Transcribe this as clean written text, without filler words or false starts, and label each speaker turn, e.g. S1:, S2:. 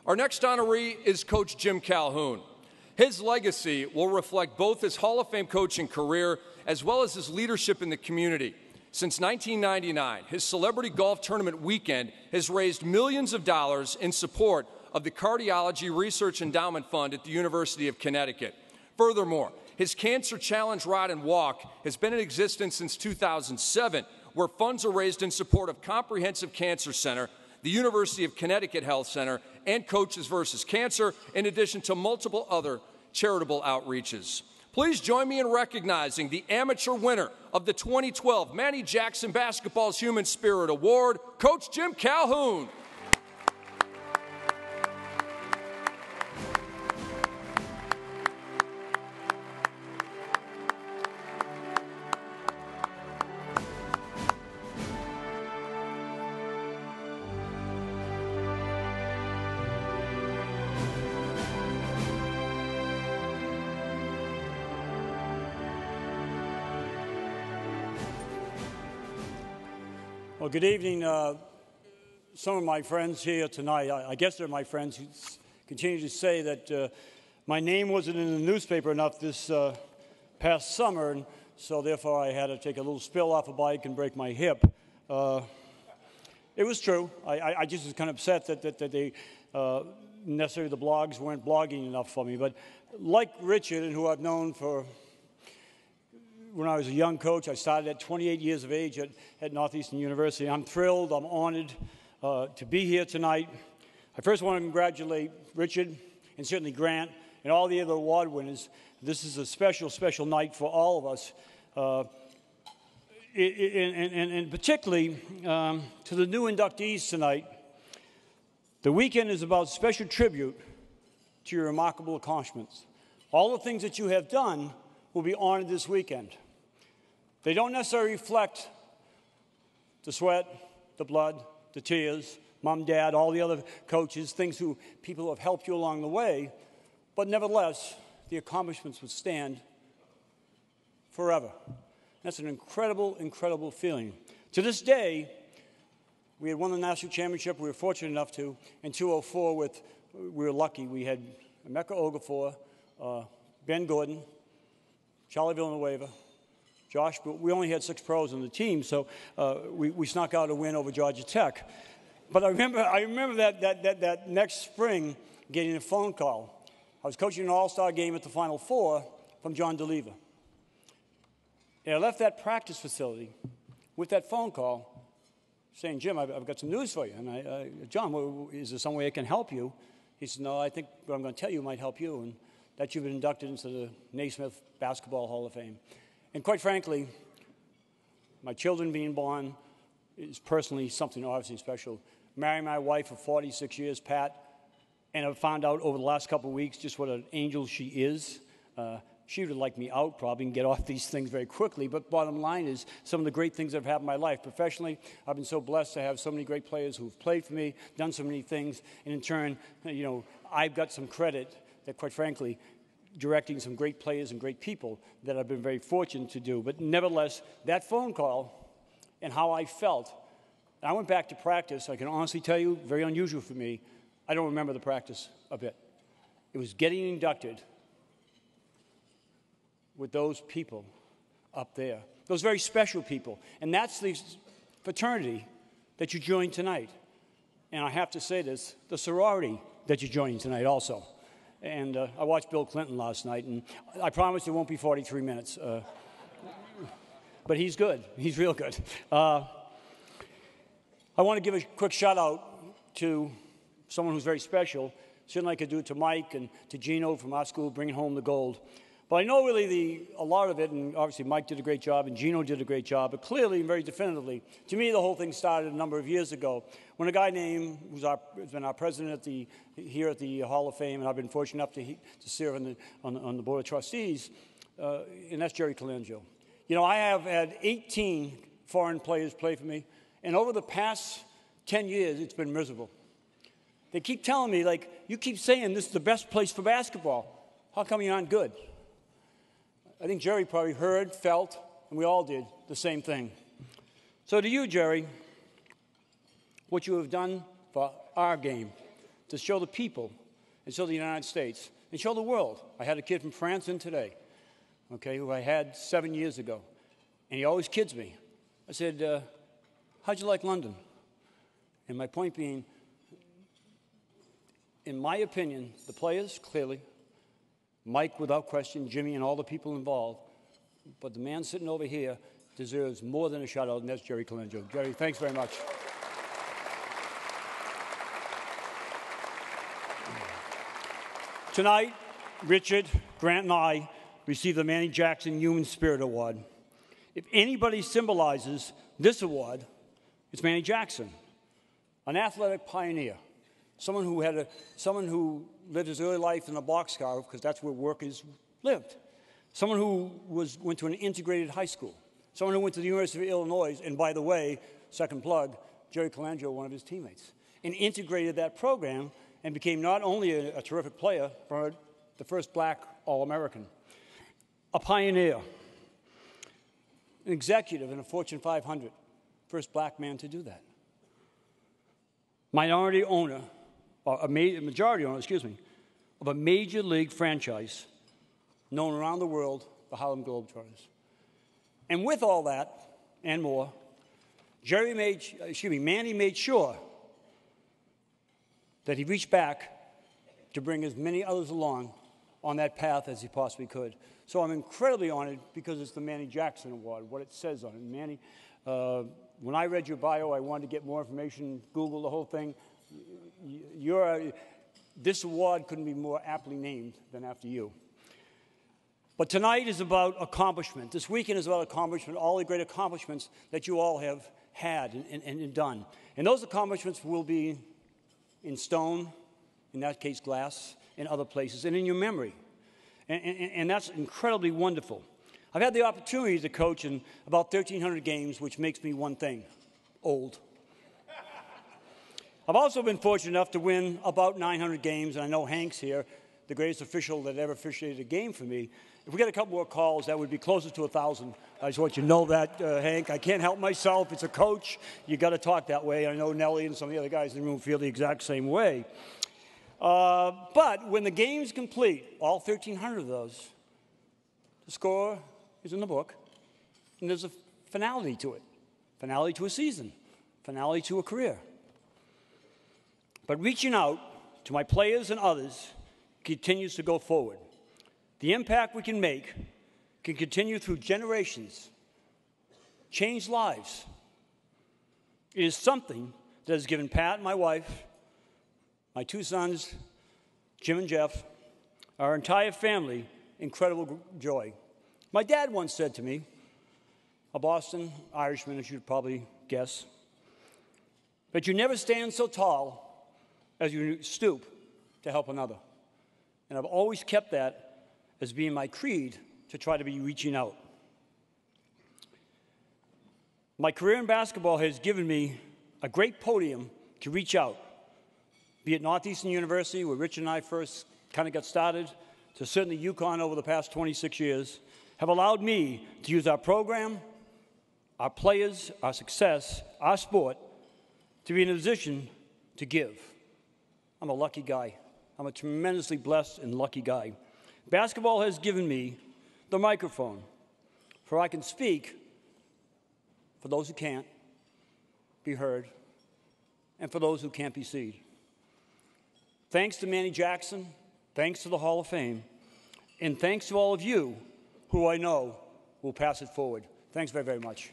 S1: Our next honoree is Coach Jim Calhoun. His legacy will reflect both his Hall of Fame coaching career as well as his leadership in the community. Since 1999, his celebrity golf tournament weekend has raised millions of dollars in support of the Cardiology Research Endowment Fund at the University of Connecticut. Furthermore, his Cancer Challenge Ride and Walk has been in existence since 2007, where funds are raised in support of Comprehensive Cancer Center, the University of Connecticut Health Center, and Coaches vs. Cancer, in addition to multiple other charitable outreaches. Please join me in recognizing the amateur winner of the 2012 Mannie Jackson Basketball's Human Spirit Award, Coach Jim Calhoun.
S2: Well, good evening. Some of my friends here tonight, I guess they're my friends, who continue to say that my name wasn't in the newspaper enough this past summer, and so therefore I had to take a little spill off a bike and break my hip. It was true. I just was kind of upset that they, necessarily the blogs weren't blogging enough for me. But like Richard, and who I've known for when I was a young coach, I started at 28 years of age at Northeastern University. I'm thrilled, I'm honored to be here tonight. I first want to congratulate Richard and certainly Grant and all the other award winners. This is a special, special night for all of us. And particularly to the new inductees tonight. The weekend is about special tribute to your remarkable accomplishments. All the things that you have done will be honored this weekend. They don't necessarily reflect the sweat, the blood, the tears, mom, dad, all the other coaches, people who have helped you along the way, but nevertheless, the accomplishments would stand forever. That's an incredible, incredible feeling. To this day, we had won the national championship. We were fortunate enough to. In 2004, we were lucky. We had Emeka Okafor, Ben Gordon, Charlie Villanueva, Josh, but we only had 6 pros on the team, so we snuck out a win over Georgia Tech. But I remember that next spring getting a phone call. I was coaching an all-star game at the Final Four from John DeLeva. And I left that practice facility with that phone call saying, Jim, I've got some news for you. And John, is there some way I can help you? He said, no, I think what I'm going to tell you might help you, and that you've been inducted into the Naismith Basketball Hall of Fame. And quite frankly, my children being born is personally something obviously special. Marrying my wife for 46 years, Pat, and I've found out over the last couple of weeks just what an angel she is. She would have liked me out probably and get off these things very quickly, but bottom line is some of the great things that have happened in my life. Professionally, I've been so blessed to have so many great players who've played for me, done so many things, and in turn, I've got some credit that, quite frankly, directing some great players and great people that I've been very fortunate to do. But nevertheless, that phone call and how I felt, I went back to practice. I can honestly tell you, very unusual for me, I don't remember the practice a bit. It was getting inducted with those people up there, those very special people. And that's the fraternity that you joined tonight. And I have to say this, the sorority that you're joining tonight also. And I watched Bill Clinton last night, and I promise it won't be 43 minutes. But he's good. He's real good. I want to give a quick shout-out to someone who's very special. Certainly I could do it to Mike and to Gino from our school, bringing home the gold. But I know really a lot of it, and obviously Mike did a great job and Gino did a great job, but clearly and very definitively, to me the whole thing started a number of years ago when a guy named, who's been our president here at the Hall of Fame, and I've been fortunate enough to serve on the Board of Trustees, and that's Jerry Colangelo. I have had 18 foreign players play for me, and over the past 10 years, it's been miserable. They keep telling me, you keep saying this is the best place for basketball. How come you aren't good? I think Jerry probably heard, felt, and we all did the same thing. So to you, Jerry, what you have done for our game, to show the people and show the United States and show the world. I had a kid from France in today, okay, who I had 7 years ago, and he always kids me. I said, how'd you like London? And my point being, in my opinion, the players, clearly, Mike, without question, Jimmy, and all the people involved, but the man sitting over here deserves more than a shout-out, and that's Jerry Colangelo. Jerry, thanks very much. Tonight, Richard, Grant, and I received the Mannie Jackson Human Spirit Award. If anybody symbolizes this award, it's Mannie Jackson, an athletic pioneer, someone who lived his early life in a boxcar because that's where workers lived, someone who went to an integrated high school, someone who went to the University of Illinois, and by the way, second plug, Jerry Colangelo, one of his teammates, and integrated that program and became not only a terrific player, but the first black All-American, a pioneer, an executive in a Fortune 500, first black man to do that. Majority owner, of a major league franchise known around the world, the Harlem Globetrotters. And with all that and more, Mannie made sure that he reached back to bring as many others along on that path as he possibly could. So I'm incredibly honored because it's the Mannie Jackson Award, what it says on it. Mannie, when I read your bio, I wanted to get more information, Google the whole thing. This award couldn't be more aptly named than after you. But tonight is about accomplishment. This weekend is about accomplishment, all the great accomplishments that you all have had and done. And those accomplishments will be in stone, in that case glass, in other places, and in your memory. And that's incredibly wonderful. I've had the opportunity to coach in about 1,300 games, which makes me one thing, old. I've also been fortunate enough to win about 900 games, and I know Hank's here, the greatest official that ever officiated a game for me. If we get a couple more calls, that would be closer to 1,000. I just want you to know that, Hank. I can't help myself. It's a coach. You got to talk that way. I know Nellie and some of the other guys in the room feel the exact same way. But when the game's complete, all 1,300 of those, the score is in the book, and there's a finality to it. Finality to a season. Finality to a career. But reaching out to my players and others continues to go forward. The impact we can make can continue through generations, change lives. It is something that has given Pat, my wife, my two sons, Jim and Jeff, our entire family, incredible joy. My dad once said to me, a Boston Irishman, as you'd probably guess, that you never stand so tall as you stoop to help another. And I've always kept that as being my creed to try to be reaching out. My career in basketball has given me a great podium to reach out, be it Northeastern University, where Rich and I first kind of got started, to certainly UConn over the past 26 years, have allowed me to use our program, our players, our success, our sport, to be in a position to give. I'm a lucky guy. I'm a tremendously blessed and lucky guy. Basketball has given me the microphone, for I can speak for those who can't be heard and for those who can't be seen. Thanks to Mannie Jackson, thanks to the Hall of Fame, and thanks to all of you who I know will pass it forward. Thanks very, very much.